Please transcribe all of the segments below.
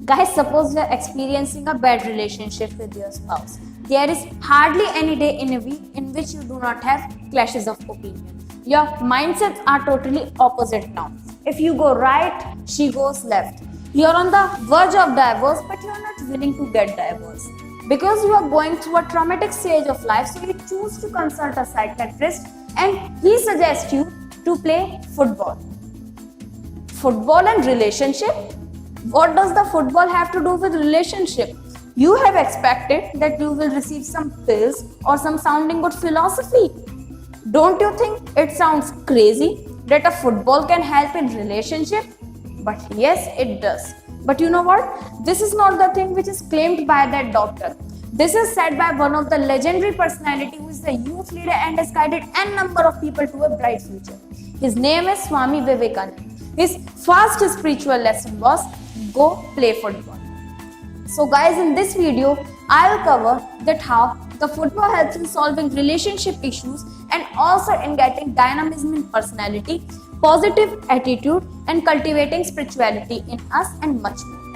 Guys, suppose you are experiencing a bad relationship with your spouse. There is hardly any day in a week in which you do not have clashes of opinion. Your mindsets are totally opposite now. If you go right, she goes left. You are on the verge of divorce, but you are not willing to get divorced. Because you are going through a traumatic stage of life, so you choose to consult a psychiatrist and he suggests you to play football. Football and relationship? What does the football have to do with relationship? You have expected that you will receive some pills or some sounding good philosophy. Don't you think it sounds crazy that a football can help in relationship? But yes, it does. But you know what? This is not the thing which is claimed by that doctor. This is said by one of the legendary personality who is the youth leader and has guided n number of people to a bright future. His name is Swami Vivekananda. His first spiritual lesson was go play football. So guys, in this video, I will cover that how the football helps in solving relationship issues and also in getting dynamism in personality, positive attitude and cultivating spirituality in us and much more.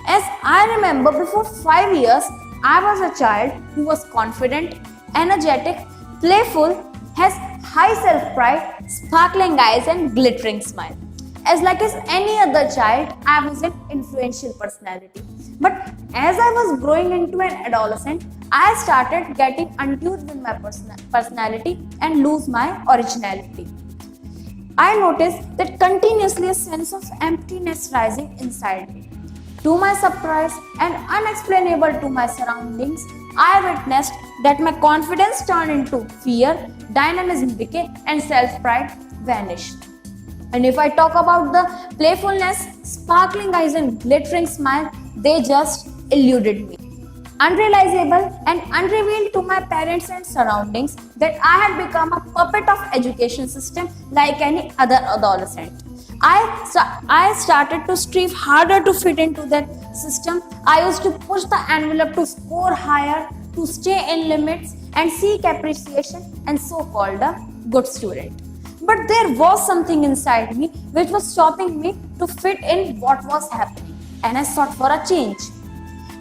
As I remember, before 5 years, I was a child who was confident, energetic, playful, has high self-pride, sparkling eyes and glittering smile. As like as any other child, I was an influential personality. But as I was growing into an adolescent, I started getting untuned with my personality and lose my originality. I noticed that continuously a sense of emptiness rising inside me. To my surprise and unexplainable to my surroundings, I witnessed that my confidence turned into fear, dynamism decay, and self-pride vanished. And if I talk about the playfulness, sparkling eyes and glittering smile, they just eluded me. Unrealizable and unrevealed to my parents and surroundings that I had become a puppet of education system like any other adolescent. I started to strive harder to fit into that system. I used to push the envelope to score higher, to stay in limits and seek appreciation and so-called a good student. But there was something inside me which was stopping me to fit in what was happening, and I sought for a change.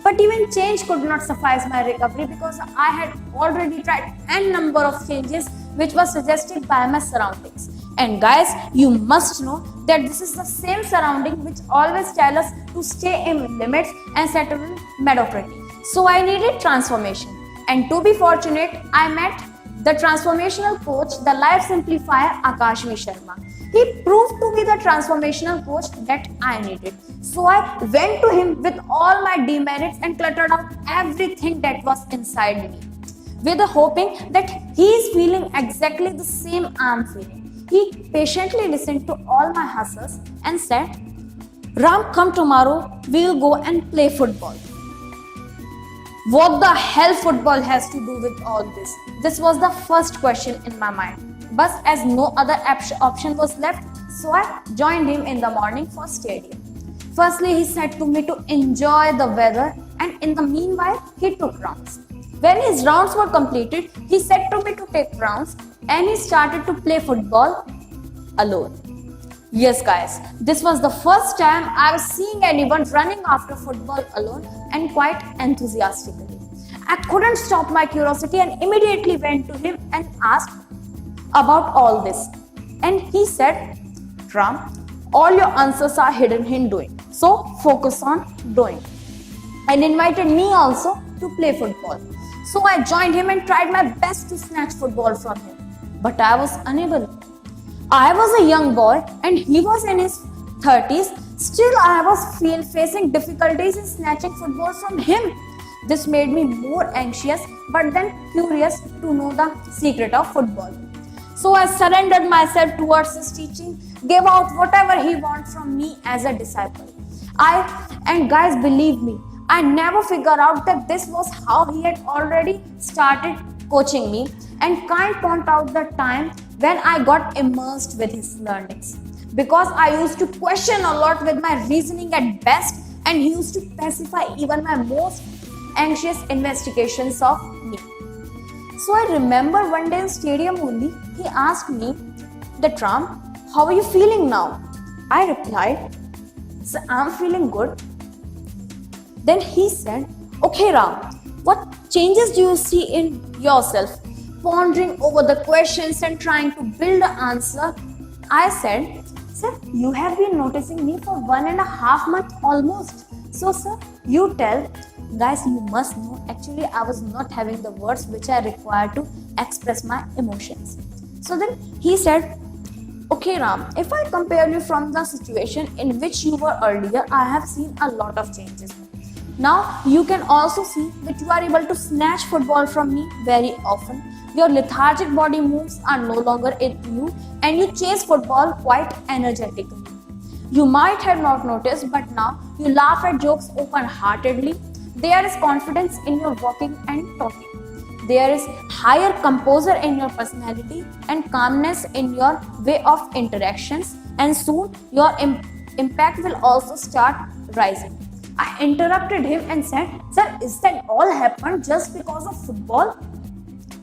But even change could not suffice my recovery because I had already tried n number of changes which was suggested by my surroundings. And guys, you must know that this is the same surrounding which always tell us to stay in limits and settle in mediocrity. So I needed transformation. And to be fortunate, I met the transformational coach, the life simplifier Akash V. Sharma. He proved to be the transformational coach that I needed. So I went to him with all my demerits and cluttered out everything that was inside me, with the hoping that he is feeling exactly the same I am feeling. He patiently listened to all my hustles and said, Ram, come tomorrow, we will go and play football. What the hell football has to do with all this? This was the first question in my mind. But as no other option was left, so I joined him in the morning for stadium. Firstly, he said to me to enjoy the weather, and in the meanwhile, he took rounds. When his rounds were completed, he said to me to take rounds and he started to play football alone. Yes guys, this was the first time I was seeing anyone running after football alone and quite enthusiastically. I couldn't stop my curiosity and immediately went to him and asked about all this. And he said, Ram, all your answers are hidden in doing. So focus on doing. And invited me also to play football. So I joined him and tried my best to snatch football from him. But I was unable. I was a young boy and he was in his 30s. Still, I was facing difficulties in snatching football from him. This made me more anxious but then curious to know the secret of football. So I surrendered myself towards his teaching, gave out whatever he wants from me as a disciple. And guys, believe me, I never figured out that this was how he had already started coaching me, and can't point out the time when I got immersed with his learnings. Because I used to question a lot with my reasoning at best, and he used to pacify even my most anxious investigations of me. So I remember one day in stadium only, he asked me, Ram, how are you feeling now? I replied, so I'm feeling good. Then he said, okay Ram, what changes do you see in yourself? Pondering over the questions and trying to build an answer, I said, sir, you have been noticing me for 1.5 months almost. So sir, you tell. Guys, you must know, actually I was not having the words which I required to express my emotions. So then he said, okay Ram, if I compare you from the situation in which you were earlier, I have seen a lot of changes. Now you can also see that you are able to snatch football from me very often. Your lethargic body moves are no longer in you and you chase football quite energetically. You might have not noticed, but now you laugh at jokes open-heartedly. There is confidence in your walking and talking. There is higher composure in your personality and calmness in your way of interactions, and soon your impact will also start rising. I interrupted him and said, sir, is that all happened just because of football?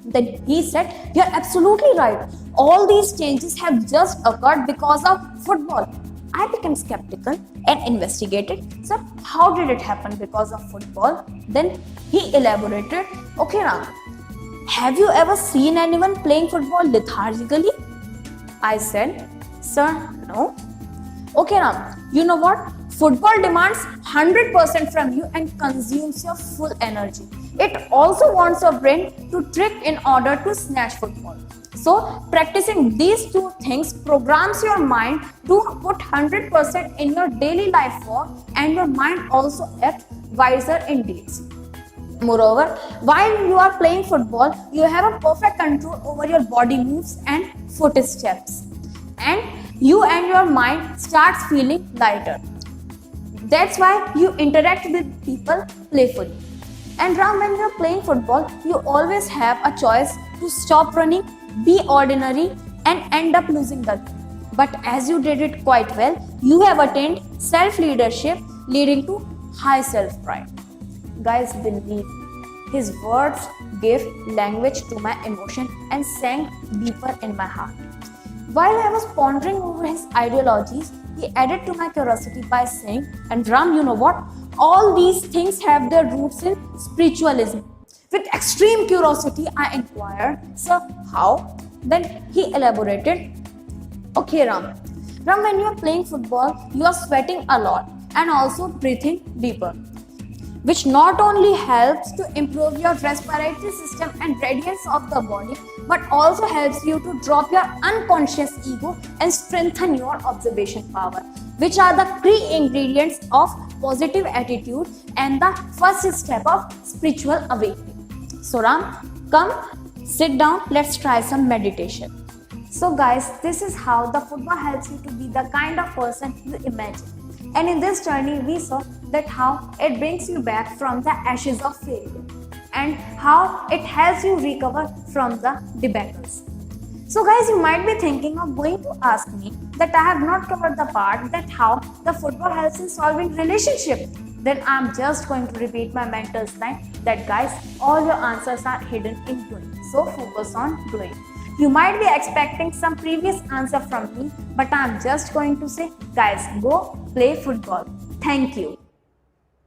Then he said, you're absolutely right. All these changes have just occurred because of football. I became skeptical and investigated, sir, how did it happen because of football? Then he elaborated, okay Ram, have you ever seen anyone playing football lethargically? I said, sir, no. Okay Ram, you know what? Football demands 100% from you and consumes your full energy. It also wants your brain to trick in order to snatch football. So, practicing these two things programs your mind to put 100% in your daily life work, and your mind also acts wiser in deeds. Moreover, while you are playing football, you have a perfect control over your body moves and footsteps. And you and your mind starts feeling lighter. That's why you interact with people playfully. And Ram, when you're playing football, you always have a choice to stop running, be ordinary, and end up losing the game. But as you did it quite well, you have attained self-leadership, leading to high self-pride. Guys, believe me, his words gave language to my emotion and sank deeper in my heart. While I was pondering over his ideologies, he added to my curiosity by saying, and Ram, you know what? All these things have their roots in spiritualism. With extreme curiosity, I inquired, sir, how? Then he elaborated, okay Ram, when you are playing football, you are sweating a lot and also breathing deeper, which not only helps to improve your respiratory system and radiance of the body, but also helps you to drop your unconscious ego and strengthen your observation power, which are the key ingredients of positive attitude and the first step of spiritual awakening. So Ram, come, sit down, let's try some meditation. So guys, this is how the football helps you to be the kind of person you imagine. And in this journey, we saw that how it brings you back from the ashes of failure and how it helps you recover from the debacles. So guys, you might be thinking of going to ask me that I have not covered the part that how the football helps in solving relationship. Then I'm just going to repeat my mentor's line that guys, all your answers are hidden in doing. So focus on doing. You might be expecting some previous answer from me, but I'm just going to say, guys, go play football. Thank you.